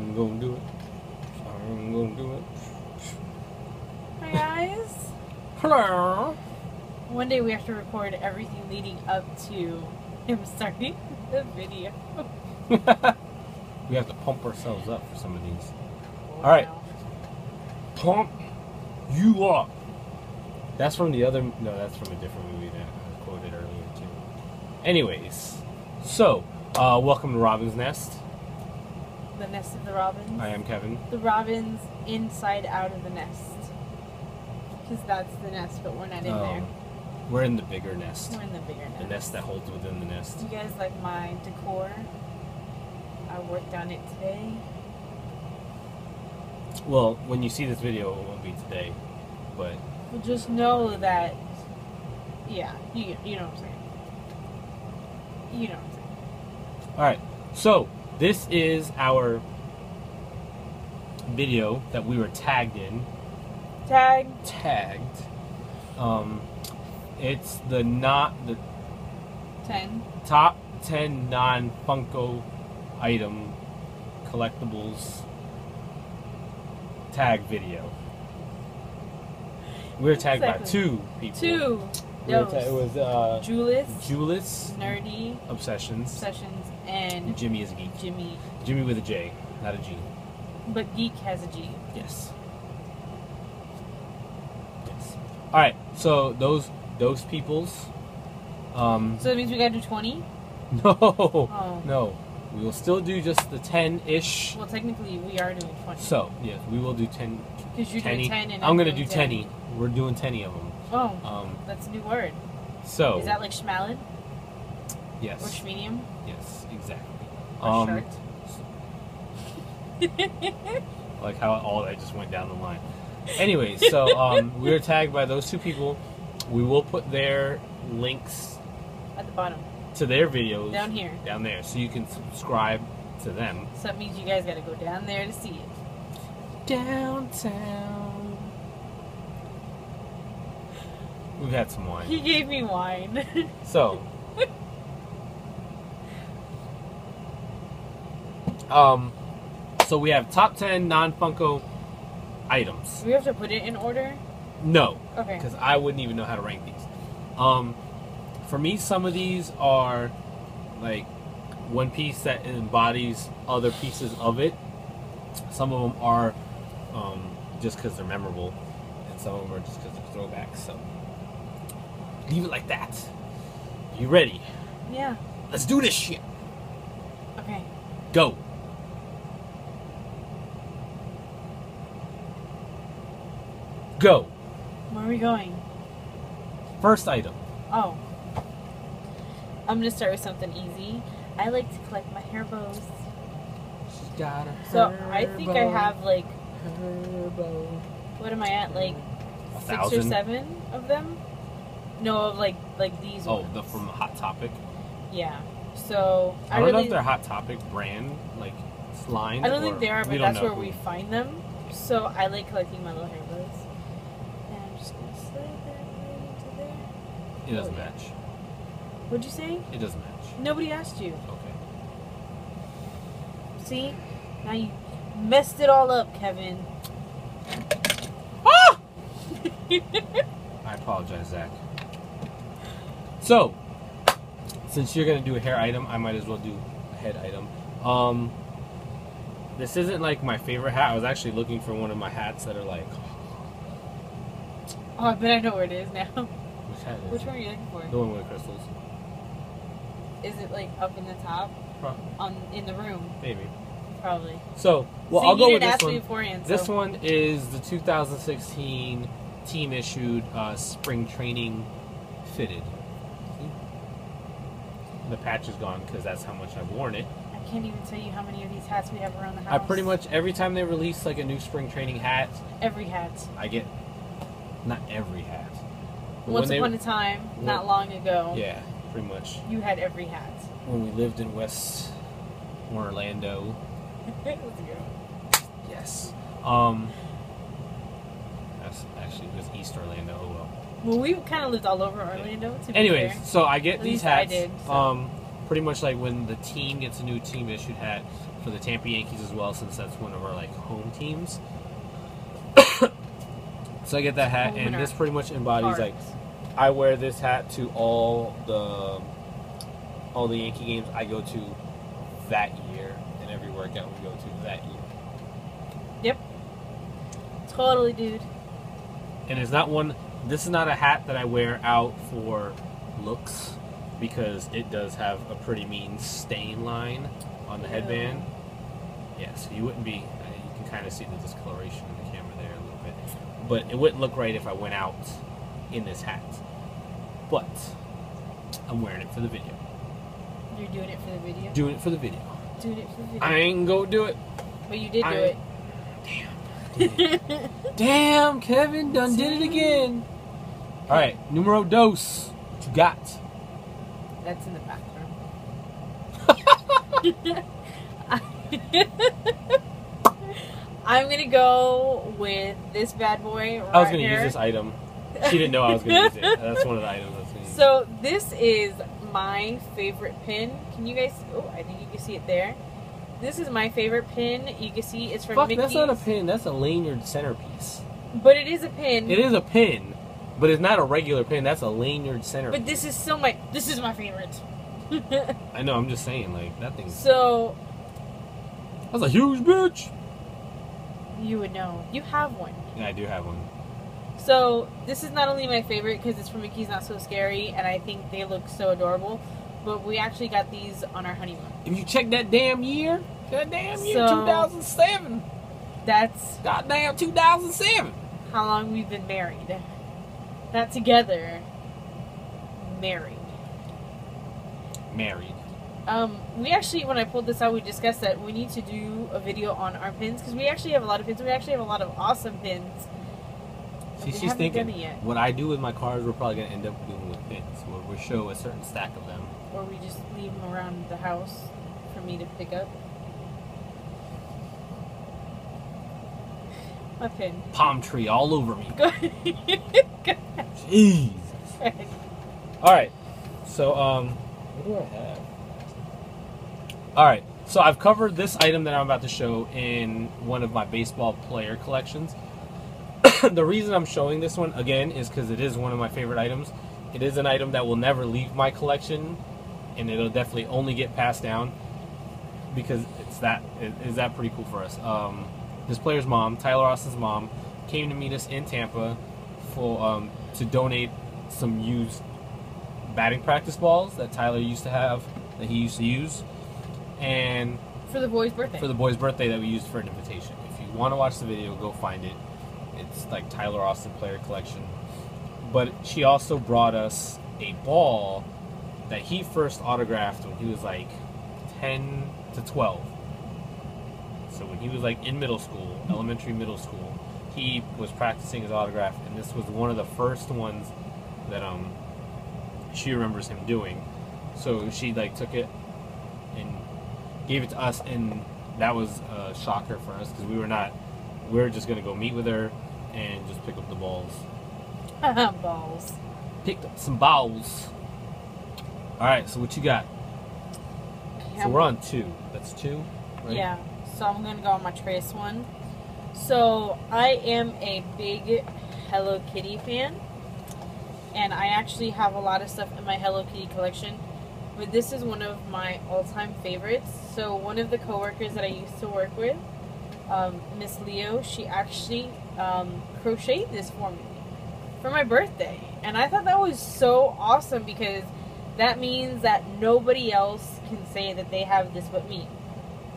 I'm gonna do it. I'm gonna do it. Hi guys. Hello. One day we have to record everything leading up to him starting the video. We have to pump ourselves up for some of these. All right. Pump you up. That's from the other. No, that's from a different movie that I quoted earlier too. Anyways, so welcome to Robbins' Nest. The nest of the robins. I am Kevin. The robins inside out of the nest. Because that's the nest, but we're not in there. We're in the bigger nest. We're in the bigger nest. The nest that holds within the nest. You guys like my decor? I worked on it today. Well, when you see this video, it won't be today, but Well, just know that, yeah, you know what I'm saying. You know what I'm saying. Alright, so this is our video that we were tagged in. Tagged. It's the 10. top 10 non-Funko item collectibles tag video. We were tagged by two people. It was JULITH'S, Nerdy Obsessions, and JimmyIsAGeek. Jimmy with a J, not a G. But geek has a G. Yes. All right. So those people's. So that means we gotta do 20. No. Oh. No. We will still do just the 10-ish. Well, technically we are doing 20. So yes, we will do 10. Because you're doing 10 and I'm gonna doing do 10. We're doing 10 of them. Oh. That's a new word. So. Is that like schmalid? Yes. Or schmedium? Yes, exactly. Or shart? Like how all that just went down the line. Anyways, so we were tagged by those two people. We will put their links at the bottom to their videos down there, so you can subscribe to them. So that means you guys got to go down there to see it. Downtown. We've had some wine. He gave me wine. So. So we have top 10 non-Funko items. Do we have to put it in order? No. Okay. Because I wouldn't even know how to rank these. For me, some of these are like one piece that embodies other pieces of it. Some of them are just because they're memorable, and some of them are just because they're throwbacks. So leave it like that. You ready? Yeah. Let's do this shit. Okay. Go. Go. Where are we going? First item. Oh. I'm going to start with something easy. I like to collect my hair bows. She's got a So I think I have like, bow. What am I at? Like 6 or 7 of them? No, of like these ones. Oh, from Hot Topic? Yeah. So I don't know if they're Hot Topic brand, like line. I don't think they are, but that's where we find them. So I like collecting my little hair bows. And I'm just going to slide that right into there. It doesn't match. What'd you say? It doesn't match. Nobody asked you. Okay. See? Now you messed it all up, Kevin. Ah! I apologize, Zach. So, since you're going to do a hair item, I might as well do a head item. This isn't like my favorite hat. I was actually looking for one of my hats that are like... Oh, I bet I know where it is now. Which hat is Which one are you looking for? The one with the crystals. Is it like up in the top? In the room? Maybe. Probably. So, well, See, I'll go with this ask one. me beforehand, This so. one is the 2016 team issued spring training fitted. See? The patch is gone because that's how much I've worn it. I can't even tell you how many of these hats we have around the house. I pretty much, every time they release like a new spring training hat, every hat. I get, not every hat. But Once upon a time, not long ago. Yeah, pretty much. You had every hat. When we lived in West Orlando. Let's go. Yes. That's actually, it was East Orlando. Oh well. Well, we kind of lived all over Orlando. To be Anyways, fair. so I get these hats. I did, so. Pretty much like when the team gets a new team issued hat for for the Tampa Yankees as well, since that's one of our like home teams. So I get that hat, and this pretty much embodies like I wear this hat to all the Yankee games I go to that year, and every workout we go to that year. Yep. Totally, dude. And it's not one. This is not a hat that I wear out for looks, because it does have a pretty mean stain line on the headband. Yeah, so you wouldn't be. You can kind of see the discoloration in the camera there a little bit, but it wouldn't look right if I went out in this hat. But I'm wearing it for the video. You're doing it for the video? Doing it for the video. Doing it for the video. I ain't gonna do it. But you did do it. Damn. Damn, Kevin done did it again. Alright, numero dos. What you got? That's in the bathroom. I'm gonna go with this bad boy right I was gonna here. use this item. She didn't know I was gonna use it. That's one of the items I was gonna use. So this is my favorite pin. Can you guys? Oh, I think you can see it there. This is my favorite pin. You can see it's from Mickey's. That's not a pin. That's a lanyard centerpiece. But it is a pin. It is a pin, but it's not a regular pin. That's a lanyard centerpiece. But this is my favorite. I know. I'm just saying, like that thing. So. That's a huge bitch. You would know. You have one. Yeah, I do have one. So this is not only my favorite because it's from Mickey's Not So Scary, and I think they look so adorable. But we actually got these on our honeymoon. If you check that damn year, 2007. That's goddamn 2007. How long we've been married. Not together. Married. We actually, when I pulled this out, we discussed that we need to do a video on our pins because we actually have a lot of pins. We actually have a lot of awesome pins. See, she's thinking, what I do with my cars, we're probably going to end up doing with pins, where we show a certain stack of them. Or we just leave them around the house for me to pick up. My pin. Palm tree all over me. Go ahead. Go ahead. Jesus. Alright, so, what do I have? Alright, so I've covered this item that I'm about to show in one of my baseball player collections. The reason I'm showing this one, again, is because it is one of my favorite items. It is an item that will never leave my collection, and it'll definitely only get passed down, because it is that pretty cool for us. This player's mom, Tyler Austin's mom, came to meet us in Tampa for to donate some used batting practice balls that Tyler used to have, that he used to use, and for the boy's birthday. For the boy's birthday that we used for an invitation. If you want to watch the video, go find it. It's like Tyler Austin player collection. But she also brought us a ball that he first autographed when he was like 10 to 12. So when he was like in middle school, elementary, middle school, he was practicing his autograph, and this was one of the first ones that she remembers him doing. So she like took it and gave it to us, and that was a shocker for us because we were just gonna go meet with her and just pick up the balls. Balls. Picked up some balls. Alright, so what you got? Yeah, so we're on 2. That's 2, right? Yeah. So I'm going to go on my trace one. So I am a big Hello Kitty fan. And I actually have a lot of stuff in my Hello Kitty collection. But this is one of my all-time favorites. So one of the coworkers that I used to work with, Miss Leo, she actually crocheted this for me for my birthday. And I thought that was so awesome because that means that nobody else can say that they have this but me.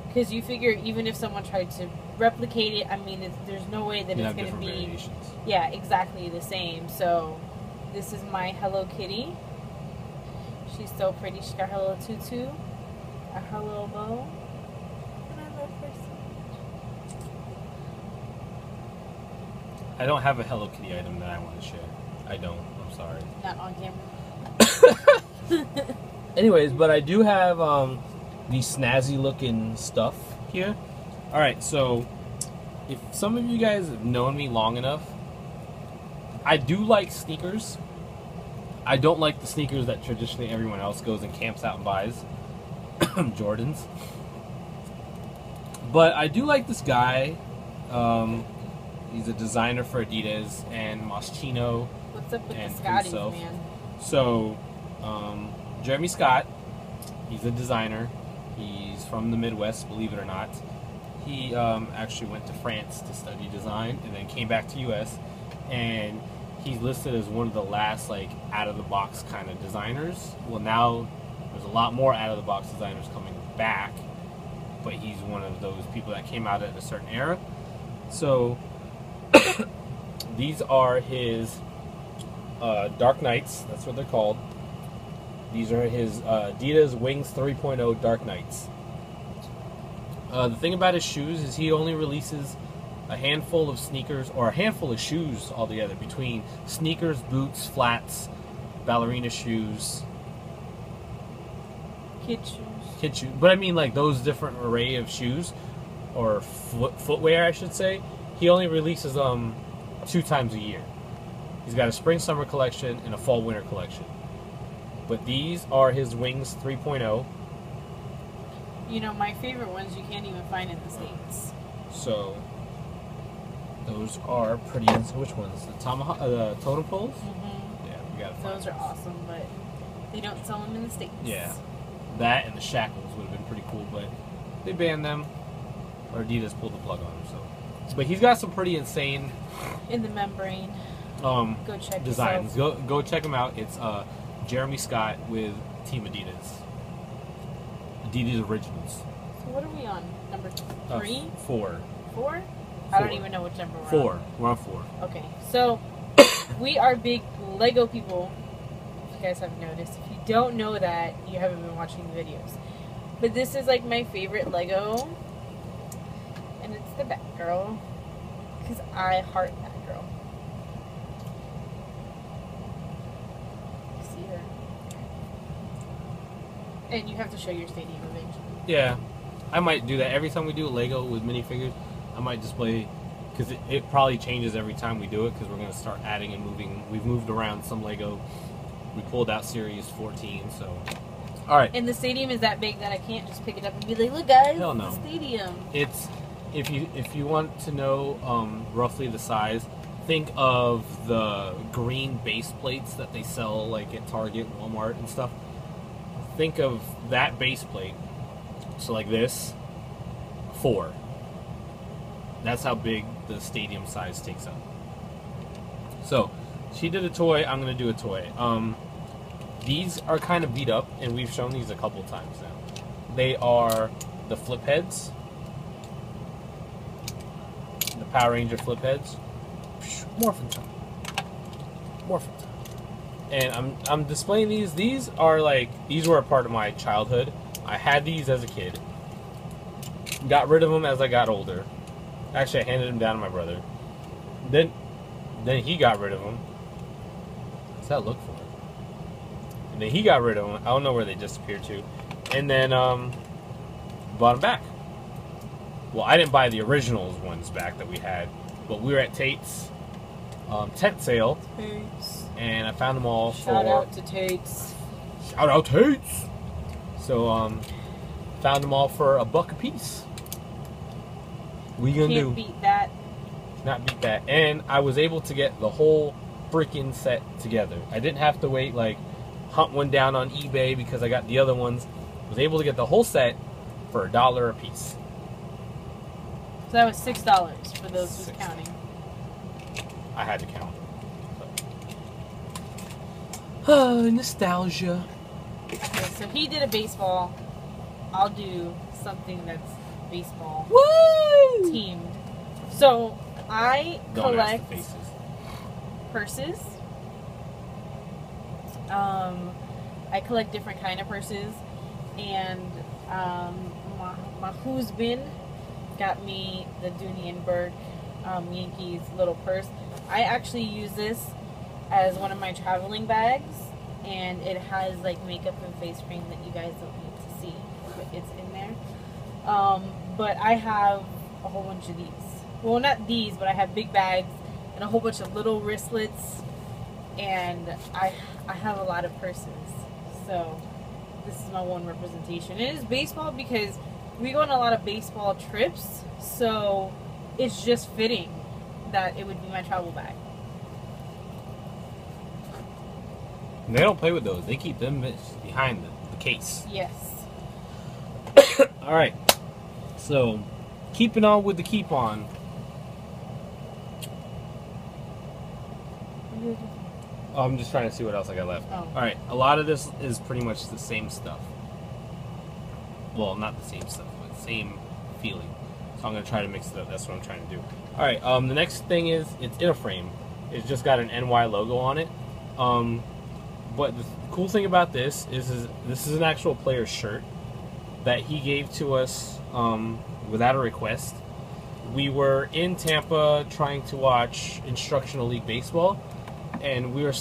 Because you figure even if someone tried to replicate it, I mean, there's no way that it's going to be variations. Yeah, exactly the same. So this is my Hello Kitty. She's so pretty. She's got her little tutu, her little bow, and I love her so much. I don't have a Hello Kitty item that I want to share. I don't. I'm sorry. Not on camera. Anyways, but I do have these snazzy looking stuff here. Alright, so if some of you guys have known me long enough, I do like sneakers. I don't like the sneakers that traditionally everyone else goes and camps out and buys. Jordans. But I do like this guy. He's a designer for Adidas and Moschino. What's up with and the Scotties, himself. man? So, Jeremy Scott, he's a designer. He's from the Midwest, believe it or not. He actually went to France to study design and then came back to U.S. And he's listed as one of the last, like, out-of-the-box kind of designers. Well, now there's a lot more out-of-the-box designers coming back, but he's one of those people that came out at a certain era. So, these are his Dark Knights. That's what they're called. These are his Adidas Wings 3.0 Dark Knights. The thing about his shoes is he only releases a handful of sneakers, or a handful of shoes altogether, between sneakers, boots, flats, ballerina shoes, Kid shoes. kid shoes. But I mean, like, those different array of shoes, or footwear, I should say. He only releases 2 times a year. He's got a spring-summer collection and a fall-winter collection. But these are his Wings 3.0. You know, my favorite ones you can't even find in the States. So, those are pretty. Which ones? The totem poles? Mm-hmm. Yeah, we gotta find Those are awesome, but they don't sell them in the States. Yeah. That and the shackles would have been pretty cool, but they banned them. Or Adidas pulled the plug on them, so. But he's got some pretty insane In the membrane. Go check designs. yourself. Go check them out. It's Jeremy Scott with Team Adidas. Adidas Originals. So what are we on? Number 3? 4. 4? I don't even know which number we're 4. on. We're on 4. Okay, so we are big Lego people. If you guys haven't noticed, if you don't know that, you haven't been watching the videos. But this is like my favorite Lego, and it's the Batgirl, because I heart Batgirl. See her, and you have to show your stadium eventually. Yeah, I might do that every time we do a Lego with minifigures. I might display, because it probably changes every time we do it, because we're going to start adding and moving. We've moved around some Lego. We pulled out Series 14, so. Alright. And the stadium is that big that I can't just pick it up and be like, look guys, Hell no. it's the stadium. It's, if you want to know roughly the size, think of the green base plates that they sell like at Target, Walmart, and stuff. Think of that base plate. So like this, 4. That's how big the stadium size takes up. So, she did a toy, I'm going to do a toy. These are kind of beat up, and we've shown these a couple times now. They are the flip heads. The Power Ranger flip heads. Morphin' time. Morphin' time. And I'm displaying these. These are like, these were a part of my childhood. I had these as a kid. Got rid of them as I got older. Actually, I handed them down to my brother. Then he got rid of them. What's that look for? And then he got rid of them. I don't know where they disappeared to. And then bought them back. Well, I didn't buy the originals ones back that we had, but we were at Tate's tent sale, Tate's. and I found them all for. Shout out to Tate's. Shout out Tate's. So found them all for $1 a piece. What you gonna do? Can't beat that. Not beat that. And I was able to get the whole freaking set together. I didn't have to wait, like, hunt one down on eBay because I got the other ones. I was able to get the whole set for $1 a piece. So that was $6 for those who's $6. counting. I had to count. Oh, nostalgia. Okay, so he did a baseball. I'll do something that's baseball Woo! themed. So I Don't ask collect the faces. purses. I collect different kind of purses, and my husband got me the Dooney and Burke Yankees little purse. I actually use this as one of my traveling bags, and it has like makeup and face cream that you guys don't need to see, but it's in there. But I have a whole bunch of these. Well, not these, but I have big bags and a whole bunch of little wristlets, and I have a lot of purses. So this is my one representation. It is baseball because we go on a lot of baseball trips, so it's just fitting that it would be my travel bag. And they don't play with those. They keep them behind the case. Yes. All right. So, keeping on with the keep on. I'm just trying to see what else I got left. Oh. All right. A lot of this is pretty much the same stuff. Well, not the same stuff, but same feeling. So I'm going to try to mix it up. That's what I'm trying to do. All right. The next thing is it's in a frame. It's just got an NY logo on it. But the cool thing about this is this is an actual player's shirt that he gave to us without a request. We were in Tampa trying to watch Instructional League Baseball, and we're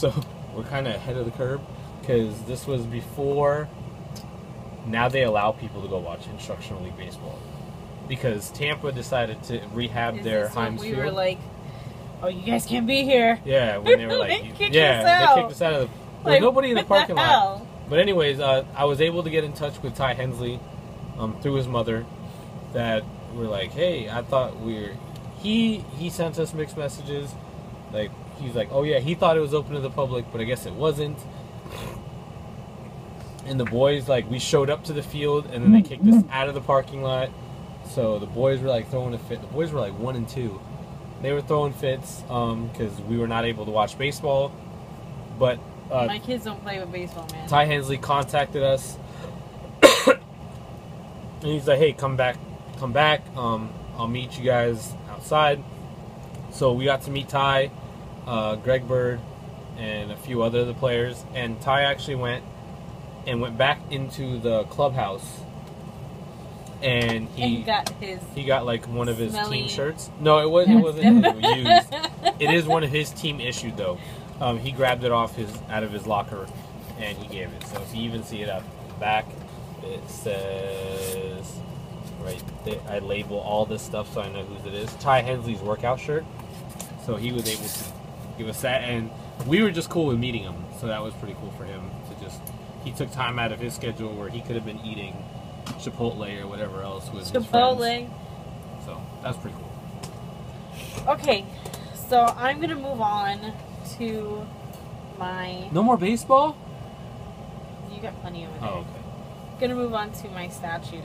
kind of ahead of the curve because this was before. Now they allow people to go watch Instructional League Baseball because Tampa decided to rehab their Heinz Field. We were like, "Oh, you guys can't be here." Yeah, when they were like, they kicked us out of the. There was nobody in the parking lot. But anyways, I was able to get in touch with Ty Hensley through his mother. That we're like, hey, I thought he sent us mixed messages. Like he's like, oh yeah, he thought it was open to the public, but I guess it wasn't. And the boys, like, we showed up to the field, and then they kicked us out of the parking lot. So the boys were like throwing a fit. The boys were like 1 and 2. They were throwing fits because we were not able to watch baseball. But my kids don't play with baseball, man. Ty Hensley contacted us, and he's like, "Hey, come back. I'll meet you guys outside." So we got to meet Ty, Greg Bird, and a few other of the players. And Ty actually went back into the clubhouse, and he got like one of his team shirts. No, it wasn't used. It is one of his team issued though. He grabbed it out of his locker, and he gave it. So if you even see it up the back, it says right there. I label all this stuff so I know whose it is. Ty Hensley's workout shirt. So he was able to give us that, and we were just cool with meeting him. So that was pretty cool for him to just. He took time out of his schedule where he could have been eating Chipotle or whatever else with his friends. So that's pretty cool. Okay, so I'm gonna move on to my. No more baseball? You got plenty over there. Oh, okay. Gonna move on to my statues.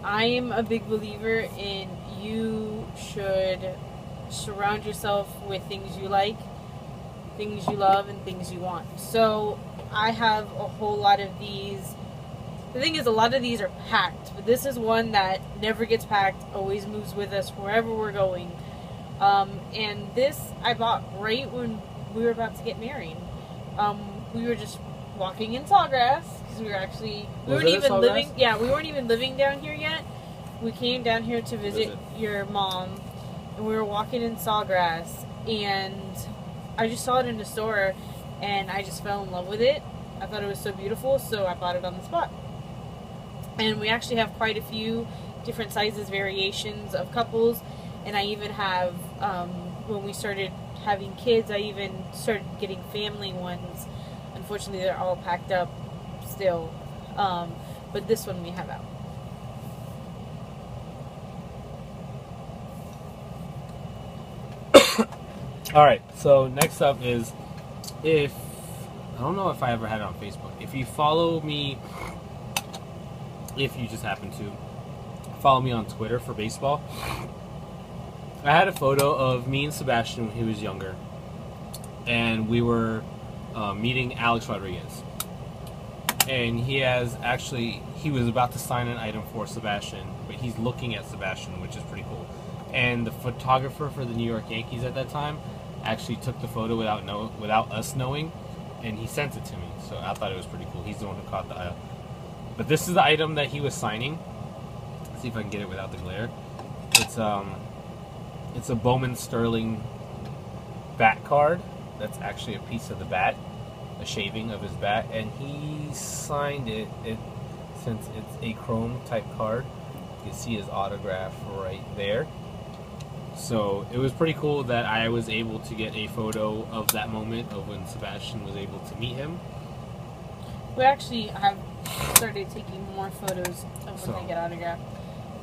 I am a big believer in you should surround yourself with things you like, things you love, and things you want. So I have a whole lot of these. The thing is, a lot of these are packed, but this is one that never gets packed, always moves with us wherever we're going. And this I bought right when we were about to get married. We were just walking in Sawgrass because we weren't even living down here yet. We came down here to visit your mom, and we were walking in Sawgrass, and I just saw it in the store, and I just fell in love with it. I thought it was so beautiful, so I bought it on the spot. And we actually have quite a few different sizes, variations of couples, and I even have, when we started having kids, I even started getting family ones. Unfortunately, they're all packed up still, but this one we have out. Alright, so next up is, I don't know if I ever had it on Facebook. If you follow me, if you just happen to follow me on Twitter for baseball, I had a photo of me and Sebastian when he was younger, and we were meeting Alex Rodriguez, and he was about to sign an item for Sebastian, but he's looking at Sebastian, which is pretty cool. And the photographer for the New York Yankees at that time actually took the photo without us knowing, and he sent it to me, so I thought it was pretty cool. He's the one who caught the eye. But this is the item that he was signing. Let's see if I can get it without the glare. It's a Bowman Sterling bat card. That's actually a piece of the bat, a shaving of his bat, and he signed it. Since it's a chrome type card, you can see his autograph right there. So it was pretty cool that I was able to get a photo of that moment of when Sebastian was able to meet him. We actually have started taking more photos of when they get autographed.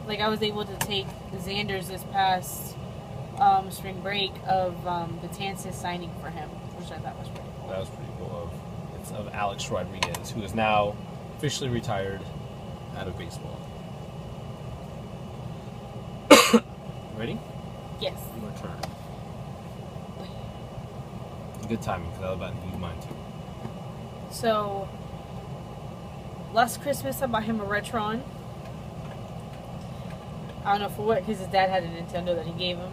Like I was able to take Xander's this past spring break of Betances signing for him, which I thought was pretty cool. That was pretty cool. It's of Alex Rodriguez, who is now officially retired out of baseball. Ready? Yes. Your turn. Good timing, because I was about to do mine too. So, last Christmas I bought him a Retron. I don't know for what, because his dad had a Nintendo that he gave him.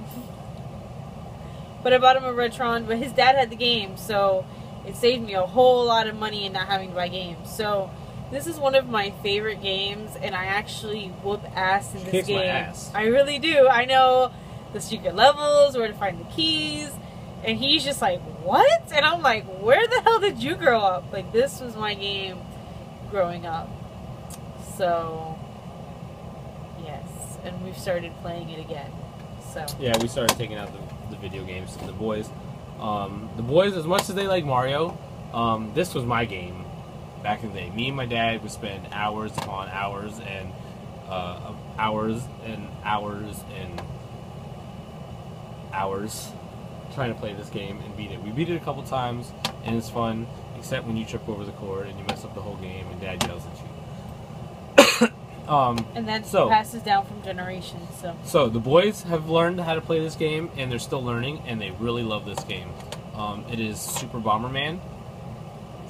But I bought him a Retron, but his dad had the game, so it saved me a whole lot of money in not having to buy games. So, this is one of my favorite games, and I actually whoop ass in this game. My ass. I really do. I know the secret levels, where to find the keys, and he's just like, what? And I'm like, where the hell did you grow up? Like, this was my game growing up. So, yes. And we've started playing it again. So yeah, we started taking out the video games to the boys. The boys, as much as they like Mario, this was my game back in the day. Me and my dad would spend hours upon hours and hours and hours and hours trying to play this game and beat it. We beat it a couple times, and it's fun, except when you trip over the cord and you mess up the whole game and Dad yells at you. And that passes down from generations. So the boys have learned how to play this game, and they're still learning, and they really love this game. It is Super Bomberman.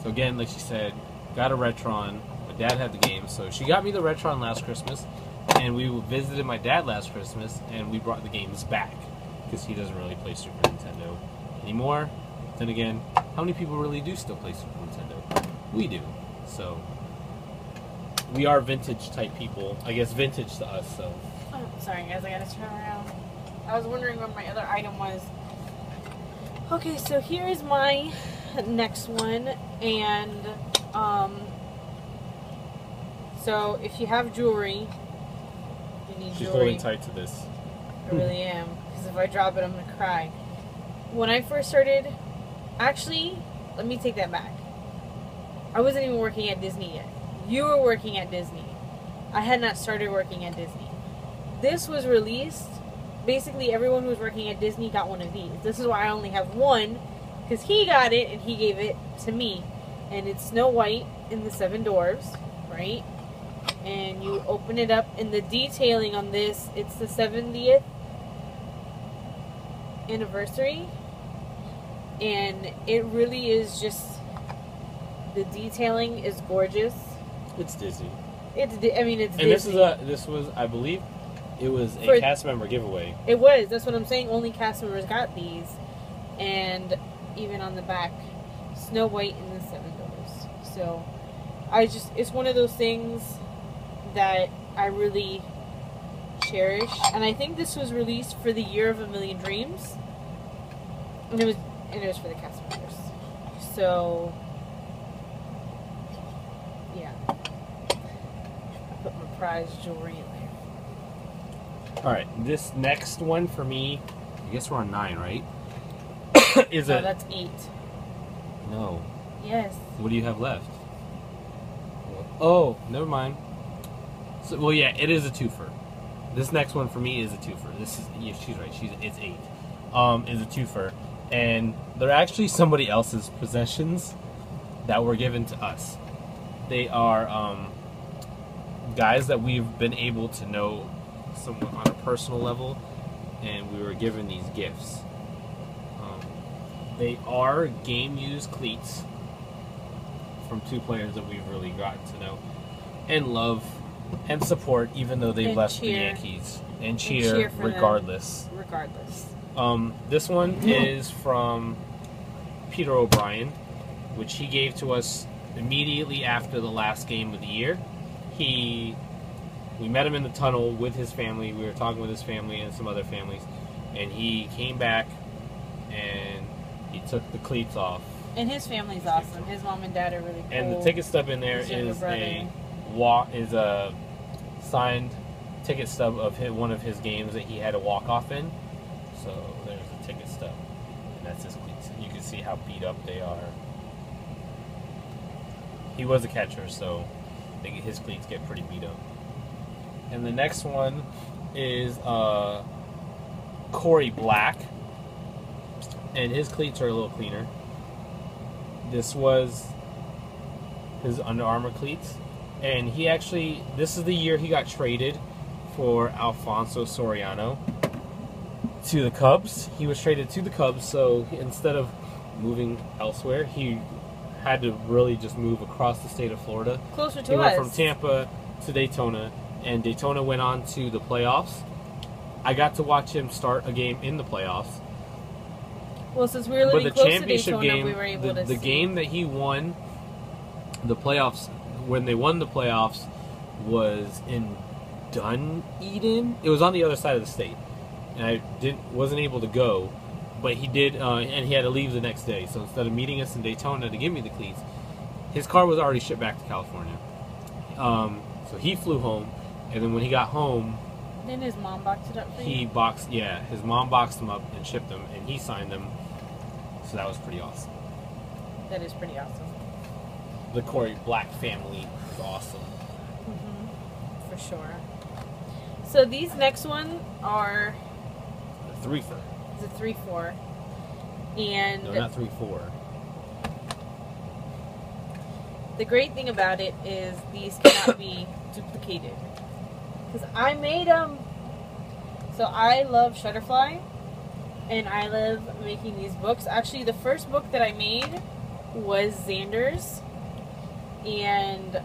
So again, like she said, got a Retron. My dad had the game, so she got me the Retron last Christmas, and we visited my dad last Christmas, and we brought the games back because he doesn't really play Super Nintendo anymore. Then again, how many people really do still play Super Nintendo? We do. So we are vintage type people. I guess vintage to us. So. Oh, sorry guys, I gotta turn around. I was wondering what my other item was. Okay, so here is my next one, and so if you have jewelry, you need She's jewelry. holding tight to this. I really am, because if I drop it, I'm gonna cry. When I first started, actually, let me take that back. I wasn't even working at Disney yet. You were working at Disney. I had not started working at Disney. This was released. Basically, everyone who was working at Disney got one of these. This is why I only have one, because he got it and he gave it to me. And it's Snow White and the Seven Dwarfs, right? And you open it up, and the detailing on this, it's the 70th anniversary. And it really is just, the detailing is gorgeous. It's Disney. It's Disney. And this was, I believe, it was a cast member giveaway. It was. That's what I'm saying. Only cast members got these. And even on the back, Snow White and the Seven Dwarfs. So, it's one of those things that I really cherish. And I think this was released for the Year of a Million Dreams. And it was for the cast members. So, yeah. I put my prize jewelry in there. Alright, this next one for me, I guess we're on 9, right? That's 8. No. Yes. What do you have left? Oh, never mind. So, well, yeah, it is a twofer. This next one for me is a twofer. This is, yeah, she's right. It's 8. Is a twofer, and they're actually somebody else's possessions that were given to us. They are guys that we've been able to know somewhat on a personal level, and we were given these gifts. They are game-used cleats from 2 players that we've really gotten to know and love and support, even though they've left the Yankees, and cheer regardless. Regardless. This one is from Peter O'Brien, which he gave to us immediately after the last game of the year. We met him in the tunnel with his family. We were talking with his family and some other families, and he came back and he took the cleats off. And his family's awesome. His mom and dad are really cool. And the ticket stub in there is a signed ticket stub of one of his games that he had to walk off in. So there's the ticket stub, and that's his cleats. And you can see how beat up they are. He was a catcher, so his cleats get pretty beat up. And the next one is Corey Black, and his cleats are a little cleaner. This was his Under Armour cleats, and he actually, this is the year he got traded for Alfonso Soriano to the Cubs. He was traded to the Cubs, so instead of moving elsewhere, he had to really just move across the state of Florida. Closer to us. He went from Tampa to Daytona, and Daytona went on to the playoffs. I got to watch him start a game in the playoffs. Well, since we were living But the close championship to Daytona, game, we were able to see. the game that he won, the playoffs, when they won the playoffs, was in Dunedin. It was on the other side of the state, and I wasn't able to go. But he did, and he had to leave the next day. So instead of meeting us in Daytona to give me the cleats, his car was already shipped back to California. So he flew home, and then when he got home, Didn't his mom box it up for you? his mom boxed them up and shipped them, and he signed them. So that was pretty awesome. That is pretty awesome. The Corey Black family is awesome. For sure. So these next one are The 3-4. the 3-4, and No, not 3-4. the great thing about it is these cannot be duplicated because I made them. So I love Shutterfly, and I love making these books. Actually, the first book that I made was Xander's, and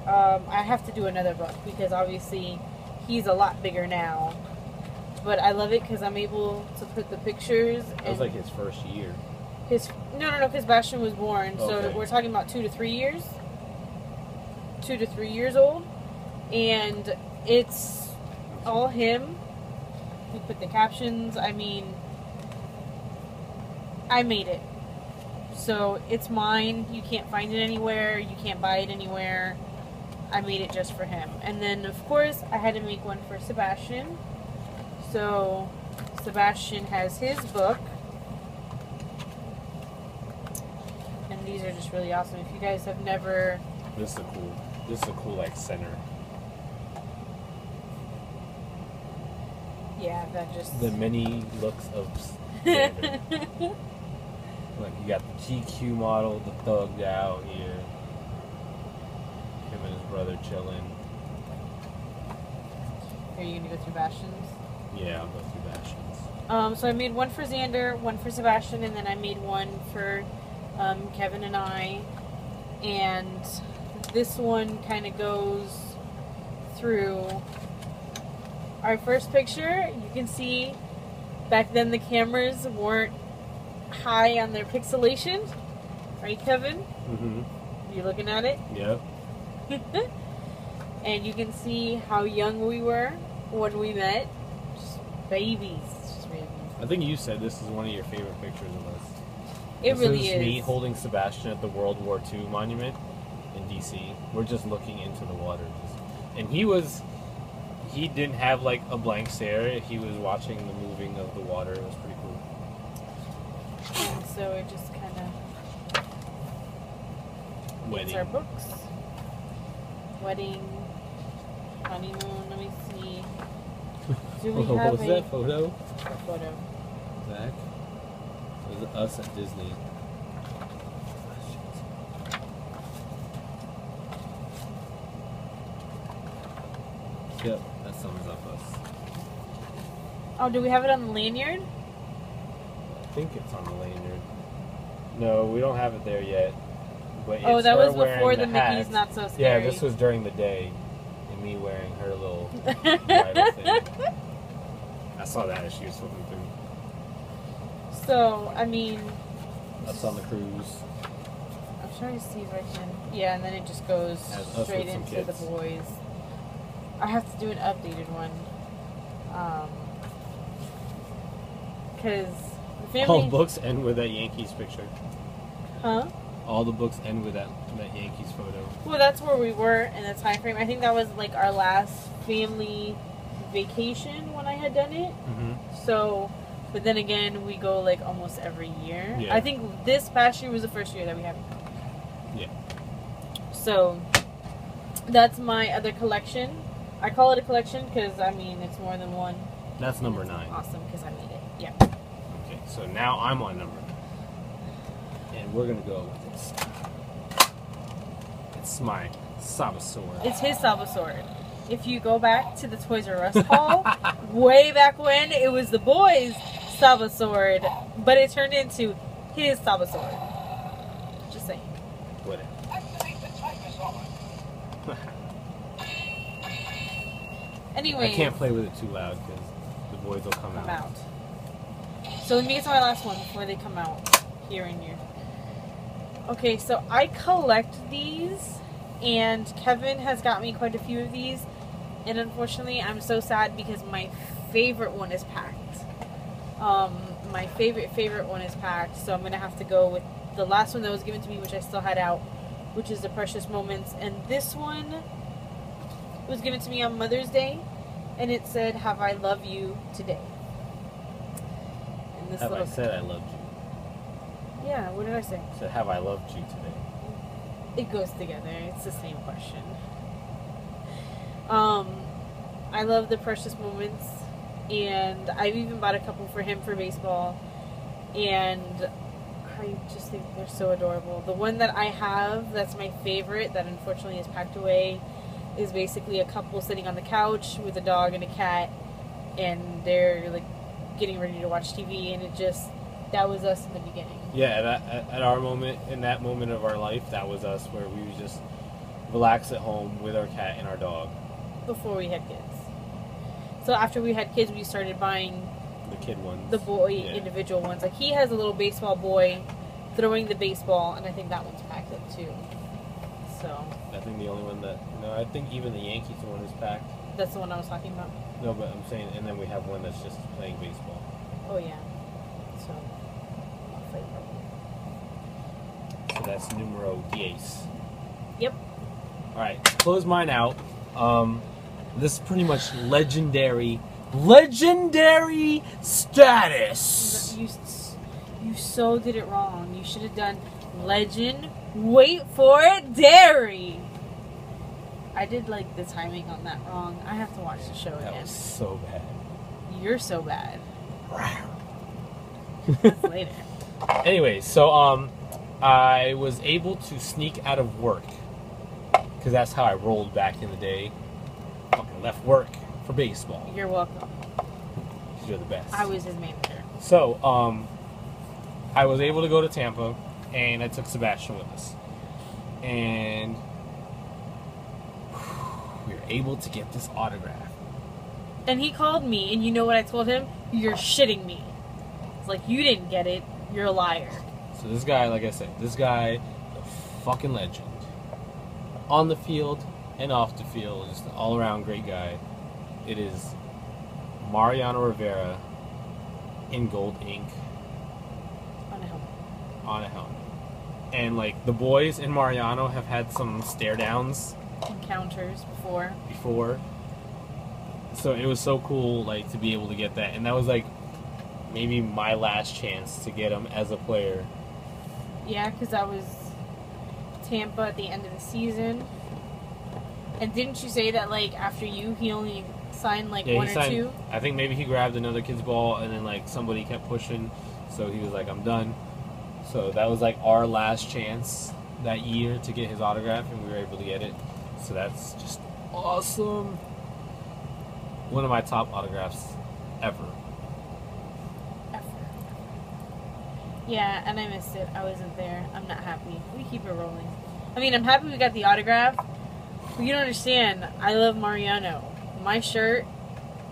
I have to do another book because obviously he's a lot bigger now. But I love it because I'm able to put the pictures. That was like his first year. No, because Bastion was born. So Okay. we're talking about 2 to 3 years. 2 to 3 years old. And it's all him. We put the captions. I mean, I made it. So it's mine. You can't find it anywhere. You can't buy it anywhere. I made it just for him. And then, of course, I had to make one for Sebastian. So Sebastian has his book. And these are just really awesome. If you guys have never... This is a cool like center. Yeah, that just... The many looks of Xander. Like you got the GQ model, the thugged out here. Him and his brother chilling. Are you going to go through Bastion's? Yeah, I'll go through Bastion's. So I made one for Xander, one for Sebastian, and then I made one for Kevin and I. And this one kind of goes through our first picture. You can see back then the cameras weren't high on their pixelation. Right, Kevin? Mm-hmm. You looking at it? Yep. And you can see how young we were when we met. Just babies. Just babies. I think you said this is one of your favorite pictures of us. It really This is. me holding Sebastian at the World War II monument in D.C. We're just looking into the water. And he didn't have like a blank stare. He was watching the moving of the water. It was pretty cool. And so it just kind of... Wedding. It's our books. Wedding. Honeymoon. Let me see. Do we What have was that photo? a photo? Zach? It was us at Disney. Yep, that sums up us. Oh, do we have it on the lanyard? I think it's on the lanyard. No, we don't have it there yet. But Oh, it's that her was before wearing the Mickey's hat. Not So Scary. Yeah, this was during the day. And me wearing her little bridal thing. I saw that as she was flipping through. So, I mean... Us on the cruise. I'm trying to see if I can... Yeah, and then it just goes As us straight with some into the kids. boys. I have to do an updated one. Because the family... All books end with that Yankees picture. Huh? All the books end with that Yankees photo. Well, that's where we were in the time frame. I think that was like our last family vacation when I had done it. Mm-hmm. So, but then again, we go like almost every year. Yeah. I think this past year was the first year that we haven't. Yeah. So, That's my other collection. I call it a collection because, I mean, it's more than one. That's number 9. Awesome, because I made it. Yeah. Okay, so now I'm on number 9. And we're going to go with this. It's my Sabosaur. It's his Sabosaur. If you go back to the Toys R Us haul, way back when, it was the boys' Sabosaur, but it turned into his Sabosaur. Just saying. Whatever. Anyway. I can't play with it too loud because the boys will come out. So let me get to my last one before they come out here and here. Okay, so I collect these, and Kevin has got me quite a few of these, and unfortunately I'm so sad because my favorite one is packed. My favorite one is packed, so I'm going to have to go with the last one that was given to me, which I still had out, which is the Precious Moments, and this one was given to me on Mother's Day, and it said, "Have I loved you today?" And this Have little... I said I loved you? Yeah, what did I say? I said, have I loved you today? It goes together. It's the same question. I love the Precious Moments, and I've even bought a couple for him for baseball, and I just think they're so adorable. The one that I have that's my favorite that unfortunately is packed away is basically a couple sitting on the couch with a dog and a cat, and they're like getting ready to watch TV, and it just, that was us in the beginning. Yeah, at our moment, in that moment of our life, that was us, where we would just relax at home with our cat and our dog. Before we had kids. So after we had kids, we started buying the kid ones, the boy individual ones. Like, he has a little baseball boy throwing the baseball, and I think that one's packed up too. So I think the only one that, no, I think even the Yankees one is packed. that's the one I was talking about. No, but I'm saying, and then we have one that's just playing baseball. Oh yeah. So So that's numero 10. yep. All right, close mine out. This is pretty much legendary status. You so did it wrong. You should have done legend. Wait for it, dairy. I did like the timing on that wrong. I have to watch the show again. That was so bad. You're so bad. That's later. Anyway, so I was able to sneak out of work because that's how I rolled back in the day. Fucking left work for baseball. You're welcome. You're the best. I was his manager. So I was able to go to Tampa, and I took Sebastian with us, and we were able to get this autograph. And he called me, and you know what I told him? You're shitting me. It's like, you didn't get it. You're a liar. So this guy, like I said, this guy, the fucking legend. On the field and off the field, just an all-around great guy. It is Mariano Rivera in gold ink. On a helmet. On a helmet. And, like, the boys in Mariano have had some stare-downs. Encounters before. So it was so cool, like, to be able to get that. And that was, like, maybe my last chance to get him as a player. Yeah, because I was Tampa at the end of the season. And didn't you say that, like, after you, he only signed, like, one or two? I think maybe he grabbed another kid's ball, and then, like, somebody kept pushing. So he was like, I'm done. So that was, like, our last chance that year to get his autograph, and we were able to get it. So that's just awesome. One of my top autographs ever. Yeah, and I missed it. I wasn't there. I'm not happy. We keep it rolling. I mean, I'm happy we got the autograph. But you don't understand. I love Mariano. My shirt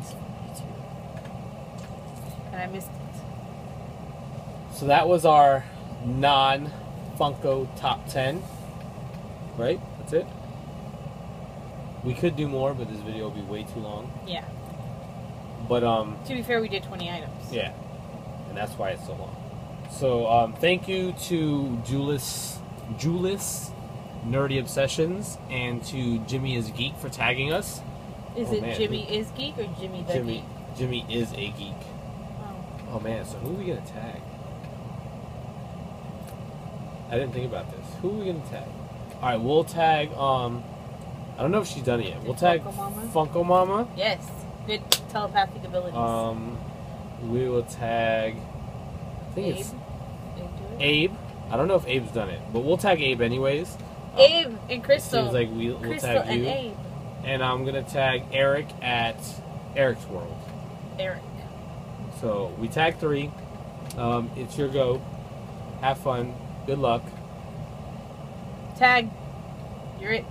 is for you too. And I missed it. So that was our non-Funko top 10. Right? That's it? We could do more, but this video will be way too long. Yeah. But, to be fair, we did 20 items. Yeah. And that's why it's so long. So, thank you to JULITH'S Nerdy Obsessions and to JimmyIsAGeek for tagging us. Is it JimmyIsAGeek or Jimmy the Geek? JimmyIsAGeek. Oh. Oh man, so who are we gonna tag? I didn't think about this. Who are we gonna tag? Alright, we'll tag I don't know if she's done it yet. We'll tag Funko Momma? Funko Momma. Yes. Good telepathic abilities. We will tag. I think it's Abe. Abe. I don't know if Abe's done it, but we'll tag Abe anyways. Abe and Crystal. Seems like we'll Crystal tag and you. Abe. And I'm gonna tag Eric at Eric's World. Eric. So we tag 3. It's your go. Have fun. Good luck. Tag. You're it.